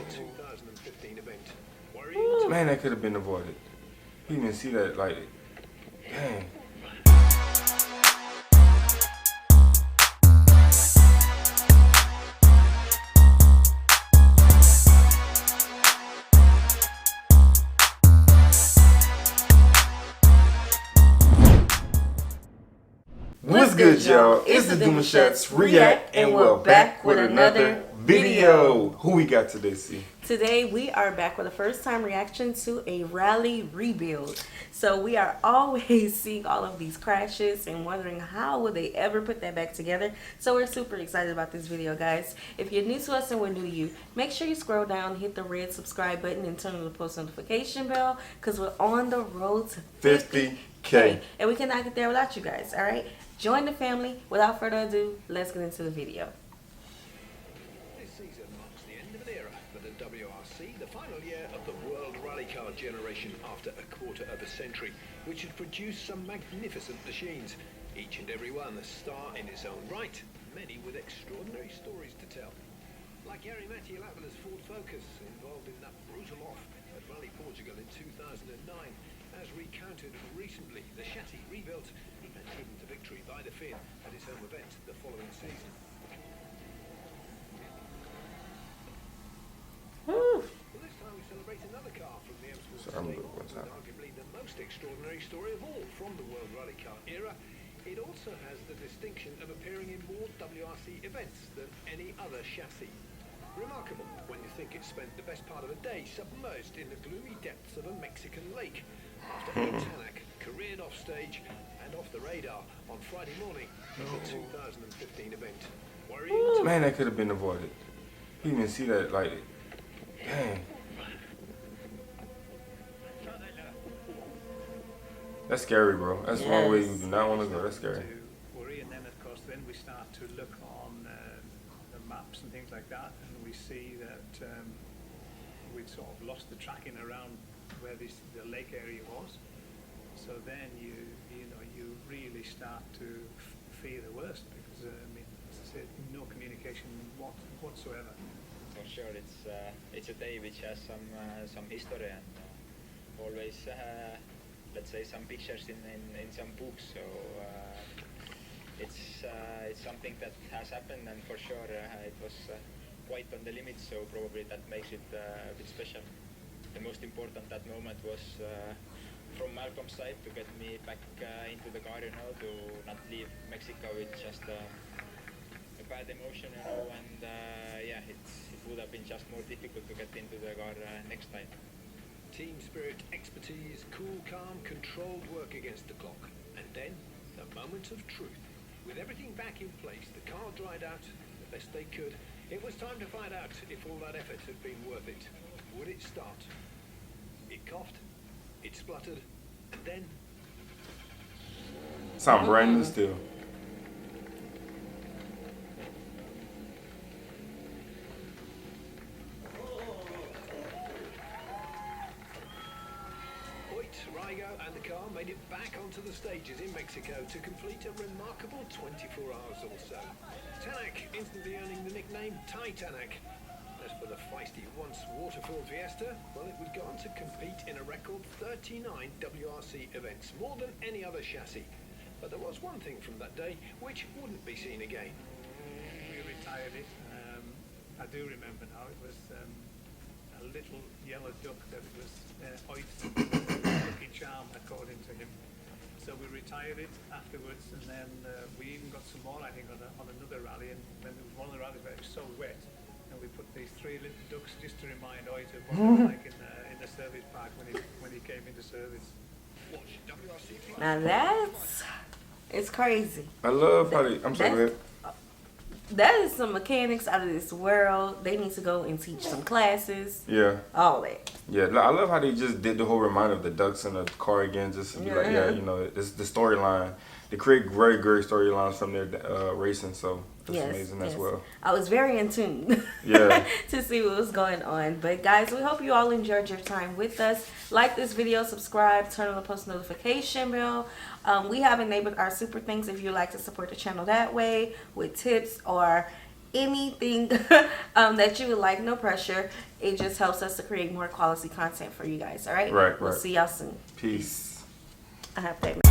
2015 event. Man, that could have been avoided. You didn't even see that, like, dang. What's good, y'all? It's the Demouchets React, and we're back with another video. Who we got today, C? Today we are back with a first time reaction to a rally rebuild. So we are always seeing all of these crashes and wondering how would they ever put that back together. So we're super excited about this video, guys. If you're new to us and we're new to you, make sure you scroll down, hit the red subscribe button, and turn on the post notification bell, because we're on the road to 50K. And we cannot get there without you guys, all right? Join the family. Without further ado, let's get into the video. This season marks the end of an era for the WRC, the final year of the World Rally Car generation after a quarter of a century, which has produced some magnificent machines, each and every one a star in its own right, many with extraordinary stories to tell. Like Gary Mattiolabala's Ford Focus, involved in that brutal off at Rally Portugal in 2009, as recounted recently, the chassis rebuilt and driven to victory by the Fiat at its home event the following season. Well, this time we celebrate another car from the M-Sport stable, with arguably the most extraordinary story of all from the World Rally Car era. It also has the distinction of appearing in more WRC events than any other chassis. Remarkable when you think it spent the best part of a day submerged in the gloomy depths of a Mexican lake, after Tanak careered off stage and off the radar on Friday morning of the 2015 event. Worrying? Man, that could have been avoided. You didn't even see that, like, dang. That's scary, bro. That's one way you do not want to go. That's scary. Worry, and then of course we start to look on the maps and things like that, and we see that we'd sort of lost the tracking around where the lake area was. So then you really start to fear the worst, because I mean, as I said, no communication whatsoever. For sure, it's a day which has some history and always let's say some pictures in some books. So it's something that has happened, and for sure it was quite on the limit. So probably that makes it a bit special. The most important that moment was from Malcolm's side to get me back into the car, to not leave Mexico with just a bad emotion, and yeah, it would have been just more difficult to get into the car next time. Team spirit, expertise, cool, calm, controlled work against the clock. And then, the moment of truth. With everything back in place, the car dried out the best they could. It was time to find out if all that effort had been worth it. Would it start? It coughed, it spluttered, and then... Sound brand new still. And the car made it back onto the stages in Mexico to complete a remarkable 24 hours or so. Tanak instantly earning the nickname Titanic. As for the feisty once water-filled Fiesta, well, it would go on to compete in a record 39 WRC events, more than any other chassis. But there was one thing from that day which wouldn't be seen again. We retired it. I do remember now, it was a little yellow duck that was lucky charm, according to him. So we retired it afterwards, and then we even got some more, I think, on another rally. And when there was one of the rallies where it was so wet, and we put these three little ducks just to remind Oit of what it was like in the service park when he came into service. Watch WRC. Now it's crazy. I love how they, I'm sorry, go ahead. That is some mechanics out of this world. They need to go and teach some classes. Yeah. All that. Yeah, I love how they just did the whole reminder of the ducks in the car again, just to be like, yeah, it's the storyline. They create very great storylines from their racing, so it's amazing as well. I was very in tune to see what was going on. But guys, we hope you all enjoyed your time with us. Like this video, subscribe, turn on the post notification bell. We have enabled our super things if you'd like to support the channel that way with tips or anything that you would like. No pressure. It just helps us to create more quality content for you guys. All right? Right. We'll see y'all soon. Peace. I have that.